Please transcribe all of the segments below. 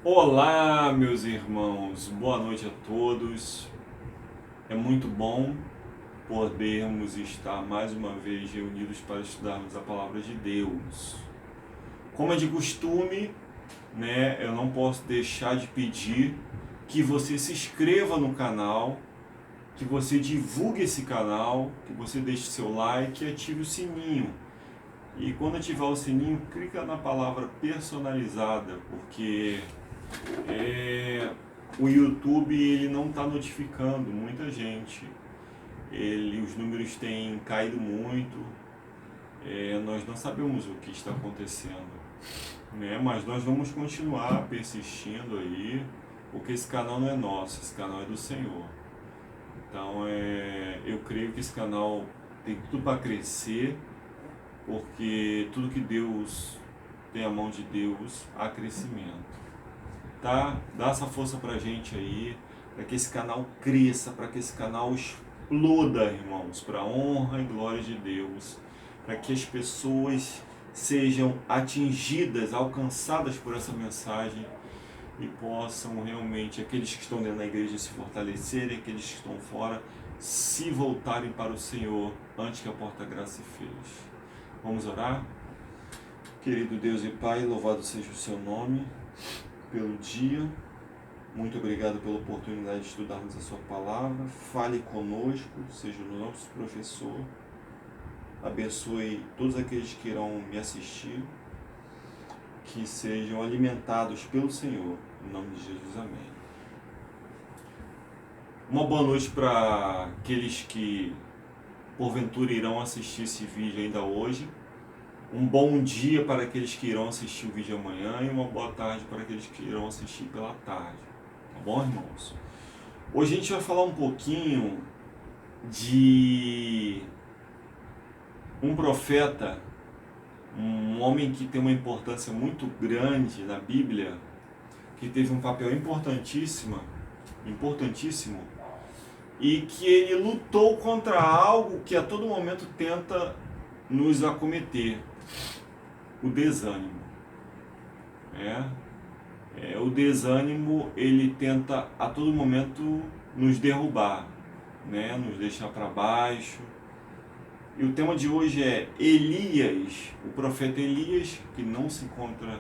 Olá, meus irmãos, boa noite a todos. É muito bom podermos estar mais uma vez reunidos para estudarmos a palavra de Deus. Como é de costume, eu não posso deixar de pedir que você se inscreva no canal, que você divulgue esse canal, que você deixe seu like e ative o sininho. E quando ativar o sininho, clica na palavra personalizada, porque o YouTube ele não está notificando muita gente. Os números têm caído muito. Nós não sabemos o que está acontecendo, mas nós vamos continuar persistindo aí, porque esse canal não é nosso, esse canal é do Senhor. Então eu creio que esse canal tem tudo para crescer, porque tudo que Deus tem a mão de Deus há crescimento. Tá? Dá essa força pra gente aí, para que esse canal cresça, para que esse canal exploda, irmãos, para a honra e glória de Deus, para que as pessoas sejam atingidas, alcançadas por essa mensagem e possam realmente, aqueles que estão dentro da igreja se fortalecerem, aqueles que estão fora se voltarem para o Senhor antes que a porta graça se feche. Vamos orar? Querido Deus e Pai, louvado seja o seu nome pelo dia. Muito obrigado pela oportunidade de estudarmos a sua palavra. Fale conosco, seja o nosso professor. Abençoe todos aqueles que irão me assistir, que sejam alimentados pelo Senhor. Em nome de Jesus, amém. Uma boa noite para aqueles que porventura irão assistir esse vídeo ainda hoje. Um bom dia para aqueles que irão assistir o vídeo amanhã e uma boa tarde para aqueles que irão assistir pela tarde. Tá bom, irmãos? Hoje a gente vai falar um pouquinho de um profeta, um homem que tem uma importância muito grande na Bíblia, que teve um papel importantíssimo, e que ele lutou contra algo que a todo momento tenta nos acometer: o desânimo. O desânimo, ele tenta a todo momento nos derrubar, nos deixar para baixo. E o tema de hoje é Elias, o profeta Elias, que não se encontra,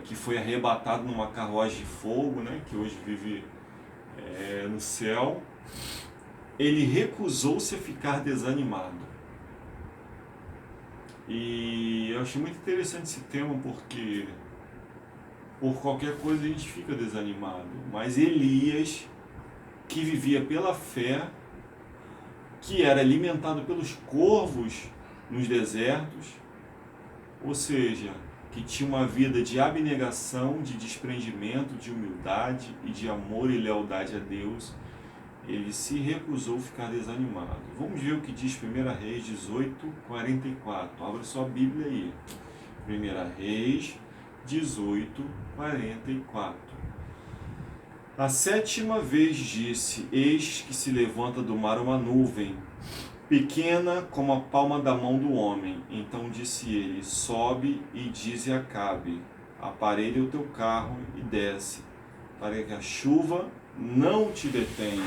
que foi arrebatado numa carruagem de fogo, que hoje vive no céu. Ele recusou-se a ficar desanimado. E eu achei muito interessante esse tema, porque por qualquer coisa a gente fica desanimado. Mas Elias, que vivia pela fé, que era alimentado pelos corvos nos desertos, ou seja, que tinha uma vida de abnegação, de desprendimento, de humildade e de amor e lealdade a Deus, ele se recusou a ficar desanimado. Vamos ver o que diz 1 Reis 18:44. Abra sua Bíblia aí. 1 Reis 18:44. A sétima vez disse: eis que se levanta do mar uma nuvem, pequena como a palma da mão do homem. Então disse ele: sobe e dize a Acabe: aparelha o teu carro e desce, para que a chuva não te detenha.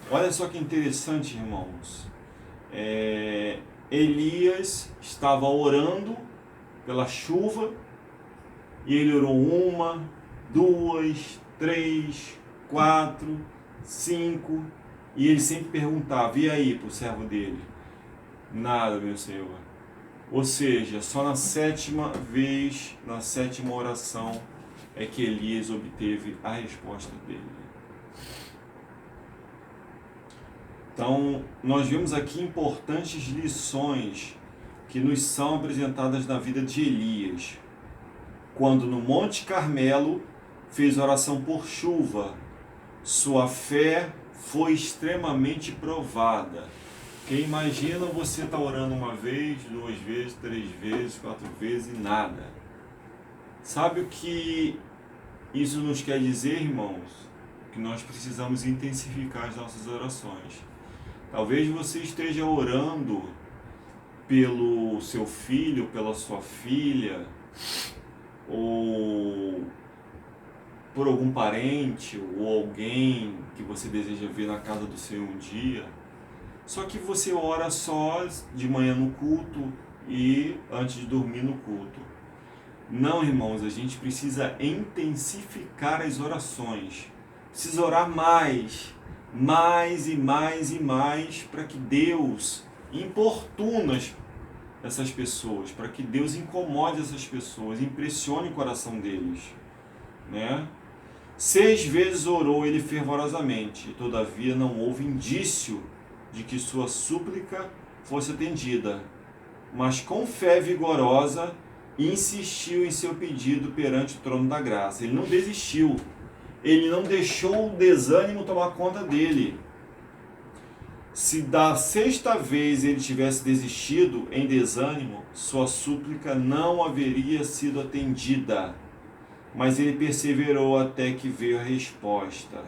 Olha só que interessante, irmãos. Elias estava orando pela chuva, e ele orou 1, 2, 3, 4, 5, e ele sempre perguntava: e aí, para o servo dele? Nada, meu Senhor. Ou seja, só na sétima vez, na sétima oração, é que Elias obteve a resposta dele. Então, nós vemos aqui importantes lições que nos são apresentadas na vida de Elias. Quando no Monte Carmelo fez oração por chuva, sua fé foi extremamente provada. Porque imagina você estar orando 1 vez, 2 vezes, 3 vezes, 4 vezes e nada. Sabe o que isso nos quer dizer, irmãos? Que nós precisamos intensificar as nossas orações. Talvez você esteja orando pelo seu filho, pela sua filha, ou por algum parente ou alguém que você deseja ver na casa do Senhor um dia, só que você ora só de manhã no culto e antes de dormir no culto. Não, irmãos, a gente precisa intensificar as orações. Precisa orar mais e mais, para que Deus importuna essas pessoas, para que Deus incomode essas pessoas, impressione o coração deles, né? 6 vezes orou ele fervorosamente, e todavia não houve indício de que sua súplica fosse atendida, mas com fé vigorosa insistiu em seu pedido perante o trono da graça. Ele não desistiu, ele não deixou o desânimo tomar conta dele. Se da 6ª vez ele tivesse desistido em desânimo, sua súplica não haveria sido atendida, mas ele perseverou até que veio a resposta.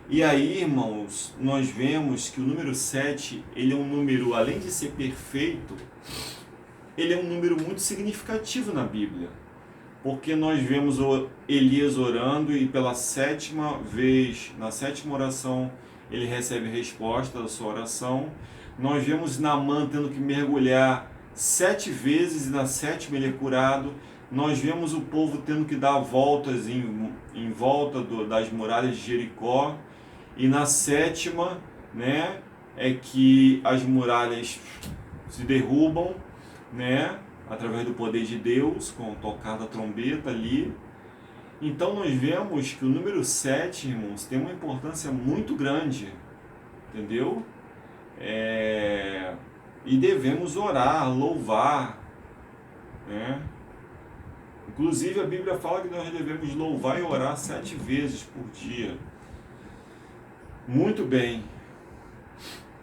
E aí, irmãos, nós vemos que o número 7, ele é um número, além de ser perfeito, ele é um número muito significativo na Bíblia, porque nós vemos Elias orando e pela 7ª vez, na 7ª oração, ele recebe resposta da sua oração. Nós vemos Naamã tendo que mergulhar 7 vezes e na 7ª ele é curado. Nós vemos o povo tendo que dar voltas em volta das muralhas de Jericó, e na 7ª, né, é que as muralhas se derrubam, né, através do poder de Deus, com o tocar da trombeta ali. Então nós vemos que o número 7, irmãos, tem uma importância muito grande, entendeu? E devemos orar, louvar, né? Inclusive a Bíblia fala que nós devemos louvar e orar 7 vezes por dia. Muito bem.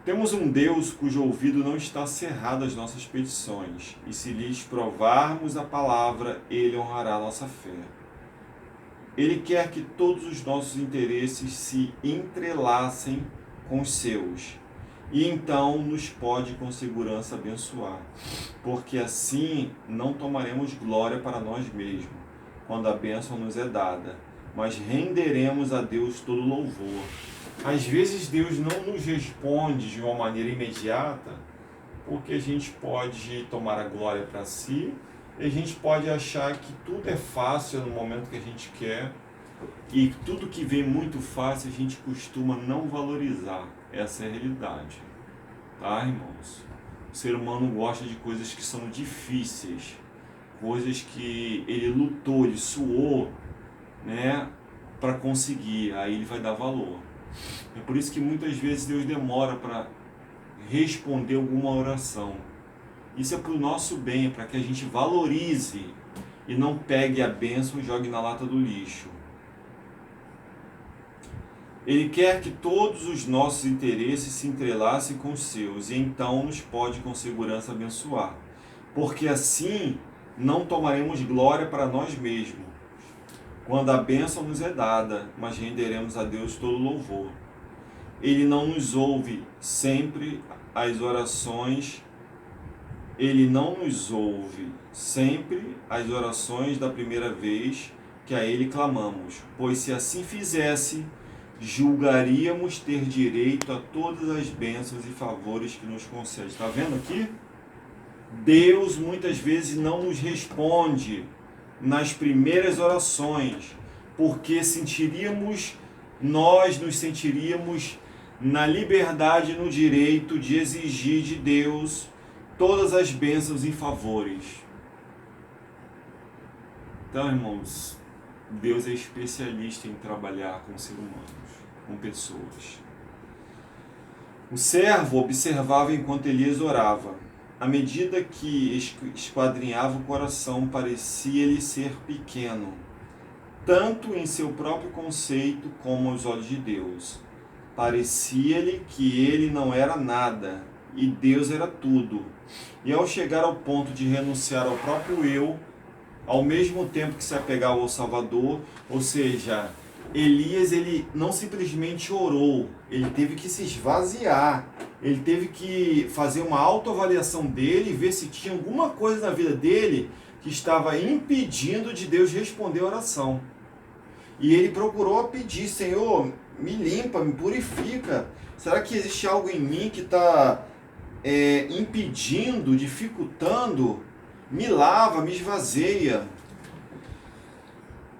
Temos um Deus cujo ouvido não está cerrado às nossas petições, e se lhes provarmos a palavra, Ele honrará a nossa fé. Ele quer que todos os nossos interesses se entrelacem com os seus, e então nos pode com segurança abençoar, porque assim não tomaremos glória para nós mesmos, quando a bênção nos é dada, mas renderemos a Deus todo louvor. Às vezes Deus não nos responde de uma maneira imediata, porque a gente pode tomar a glória para si, e a gente pode achar que tudo é fácil no momento que a gente quer, e tudo que vem muito fácil a gente costuma não valorizar. Essa é a realidade, tá, irmãos? O ser humano gosta de coisas que são difíceis, coisas que ele lutou, ele suou, né, para conseguir, aí ele vai dar valor. É por isso que muitas vezes Deus demora para responder alguma oração. Isso é para o nosso bem, para que a gente valorize e não pegue a bênção e jogue na lata do lixo. Ele quer que todos os nossos interesses se entrelacem com os seus, e então nos pode com segurança abençoar, porque assim não tomaremos glória para nós mesmos, quando a bênção nos é dada, mas renderemos a Deus todo louvor. Ele não nos ouve sempre as orações, Ele não nos ouve sempre as orações da primeira vez que a Ele clamamos, pois se assim fizesse, julgaríamos ter direito a todas as bênçãos e favores que nos concede. Está vendo aqui? Deus muitas vezes não nos responde nas primeiras orações, porque nós nos sentiríamos na liberdade e no direito de exigir de Deus todas as bênçãos e favores. Então, irmãos, Deus é especialista em trabalhar com seres humanos, com pessoas. O servo observava enquanto Elias orava. À medida que esquadrinhava o coração, parecia-lhe ser pequeno, tanto em seu próprio conceito como aos olhos de Deus. Parecia-lhe que ele não era nada e Deus era tudo. E ao chegar ao ponto de renunciar ao próprio eu, ao mesmo tempo que se apegava ao Salvador, ou seja, Elias, ele não simplesmente orou, ele teve que se esvaziar, ele teve que fazer uma autoavaliação dele e ver se tinha alguma coisa na vida dele que estava impedindo de Deus responder a oração. E ele procurou pedir, Senhor, me limpa, me purifica. Será que existe algo em mim que está impedindo, dificultando? Me lava, me esvazeia.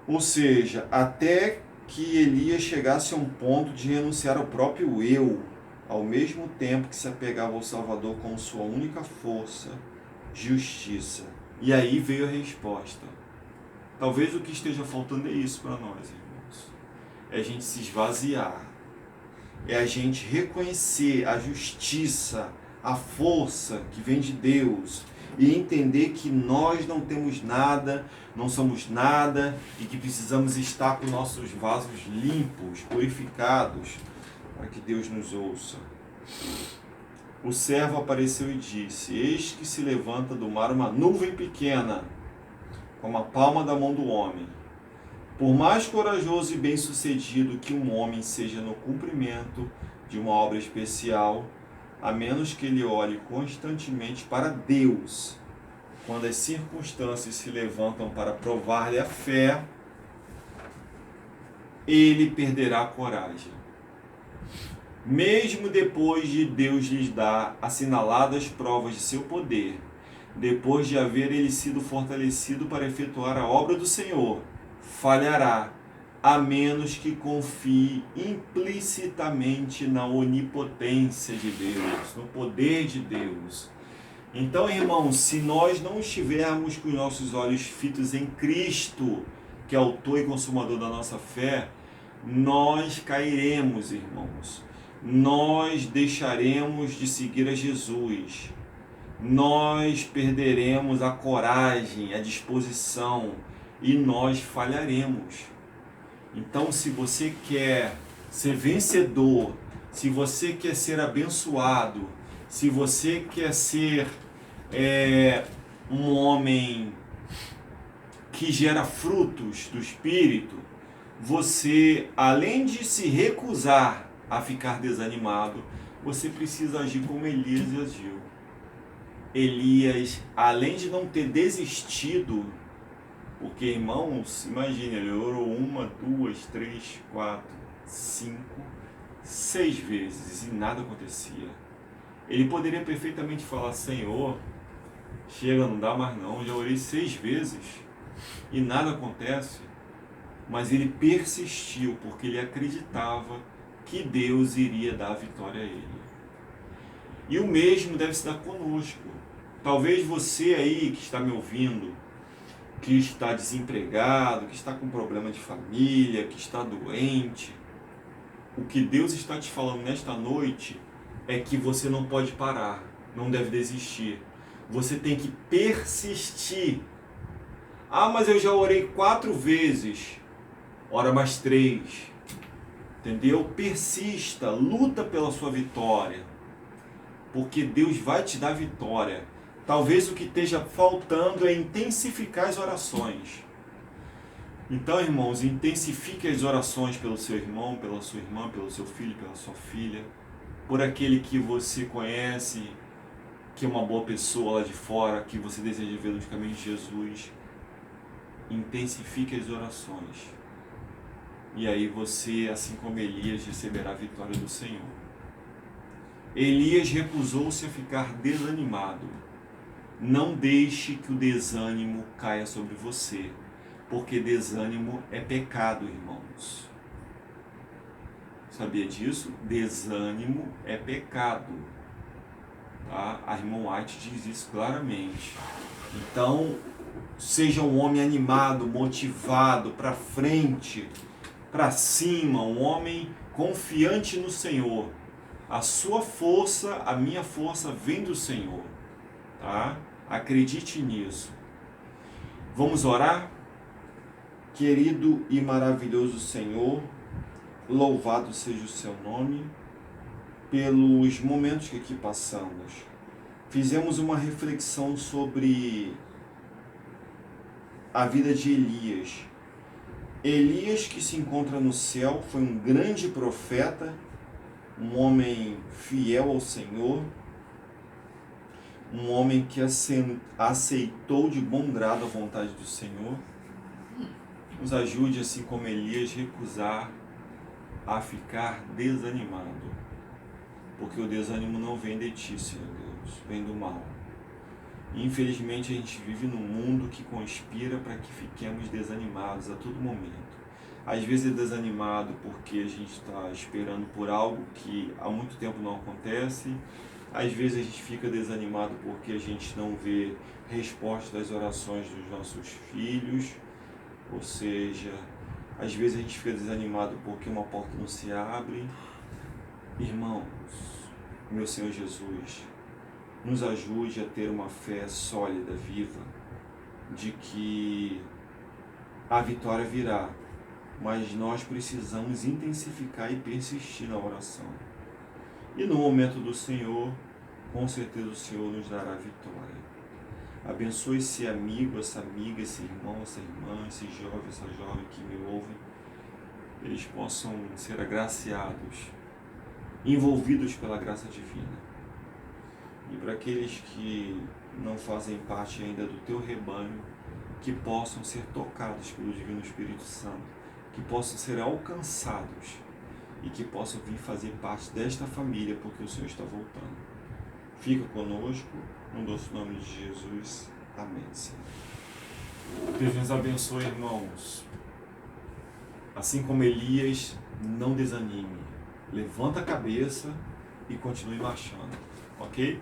Ou seja, até que Elias chegasse a um ponto de renunciar ao próprio eu, ao mesmo tempo que se apegava ao Salvador como sua única força, justiça. E aí veio a resposta. Talvez o que esteja faltando é isso para nós, irmãos. É a gente se esvaziar. É a gente reconhecer a justiça, a força que vem de Deus e entender que nós não temos nada, não somos nada e que precisamos estar com nossos vasos limpos, purificados, para que Deus nos ouça. O servo apareceu e disse: eis que se levanta do mar uma nuvem pequena, como a palma da mão do homem. Por mais corajoso e bem-sucedido que um homem seja no cumprimento de uma obra especial, a menos que ele olhe constantemente para Deus, quando as circunstâncias se levantam para provar-lhe a fé, ele perderá a coragem. Mesmo depois de Deus lhes dar assinaladas provas de seu poder, depois de haver ele sido fortalecido para efetuar a obra do Senhor, falhará, a menos que confie implicitamente na onipotência de Deus, no poder de Deus. Então, irmãos, se nós não estivermos com os nossos olhos fitos em Cristo, que é autor e consumador da nossa fé, nós cairemos, irmãos. Nós deixaremos de seguir a Jesus. Nós perderemos a coragem, a disposição e nós falharemos. Então, se você quer ser vencedor, se você quer ser abençoado, se você quer ser um homem que gera frutos do Espírito, você, além de se recusar a ficar desanimado, você precisa agir como Elias agiu. Elias, além de não ter desistido, porque, irmãos, imagine, ele orou 1, 2, 3, 4, 5, 6 vezes e nada acontecia. Ele poderia perfeitamente falar: Senhor, chega, não dá mais não, já orei 6 vezes e nada acontece. Mas ele persistiu porque ele acreditava que Deus iria dar a vitória a ele. E o mesmo deve se dar conosco. Talvez você aí que está me ouvindo, que está desempregado, que está com problema de família, que está doente, o que Deus está te falando nesta noite é que você não pode parar, não deve desistir. Você tem que persistir. Ah, mas eu já orei 4 vezes. Ora mais 3. Entendeu? Persista, luta pela sua vitória. Porque Deus vai te dar vitória. Talvez o que esteja faltando é intensificar as orações. Então, irmãos, intensifique as orações pelo seu irmão, pela sua irmã, pelo seu filho, pela sua filha, por aquele que você conhece, que é uma boa pessoa lá de fora, que você deseja ver nos caminhos de Jesus. Intensifique as orações. E aí você, assim como Elias, receberá a vitória do Senhor. Elias recusou-se a ficar desanimado. Não deixe que o desânimo caia sobre você, porque desânimo é pecado, irmãos. Sabia disso? Desânimo é pecado. Tá? A irmã White diz isso claramente. Então, seja um homem animado, motivado, para frente, para cima, um homem confiante no Senhor. A sua força, a minha força vem do Senhor. Tá? Acredite nisso. Vamos orar? Querido e maravilhoso Senhor, louvado seja o seu nome pelos momentos que aqui passamos. Fizemos uma reflexão sobre a vida de Elias. Elias, que se encontra no céu, foi um grande profeta, um homem fiel ao Senhor, um homem que aceitou de bom grado a vontade do Senhor, Nos ajude, assim como Elias, recusar a ficar desanimado. Porque o desânimo não vem de ti, Senhor Deus, vem do mal. Infelizmente a gente vive num mundo que conspira para que fiquemos desanimados a todo momento. Às vezes é desanimado porque a gente está esperando por algo que há muito tempo não acontece. Às vezes a gente fica desanimado porque a gente não vê resposta das orações dos nossos filhos. Ou seja, às vezes a gente fica desanimado porque uma porta não se abre. Irmãos, meu Senhor Jesus, nos ajude a ter uma fé sólida, viva, de que a vitória virá, mas nós precisamos intensificar e persistir na oração. E no momento do Senhor, com certeza o Senhor nos dará a vitória. Abençoe esse amigo, essa amiga, esse irmão, essa irmã, esse jovem, essa jovem que me ouvem. Eles possam ser agraciados, envolvidos pela graça divina. E para aqueles que não fazem parte ainda do teu rebanho, que possam ser tocados pelo Divino Espírito Santo, que possam ser alcançados e que possam vir fazer parte desta família, porque o Senhor está voltando. Fica conosco, no doce nome de Jesus. Amém, Senhor. Deus nos abençoe, irmãos. Assim como Elias, não desanime. Levanta a cabeça e continue marchando. Ok?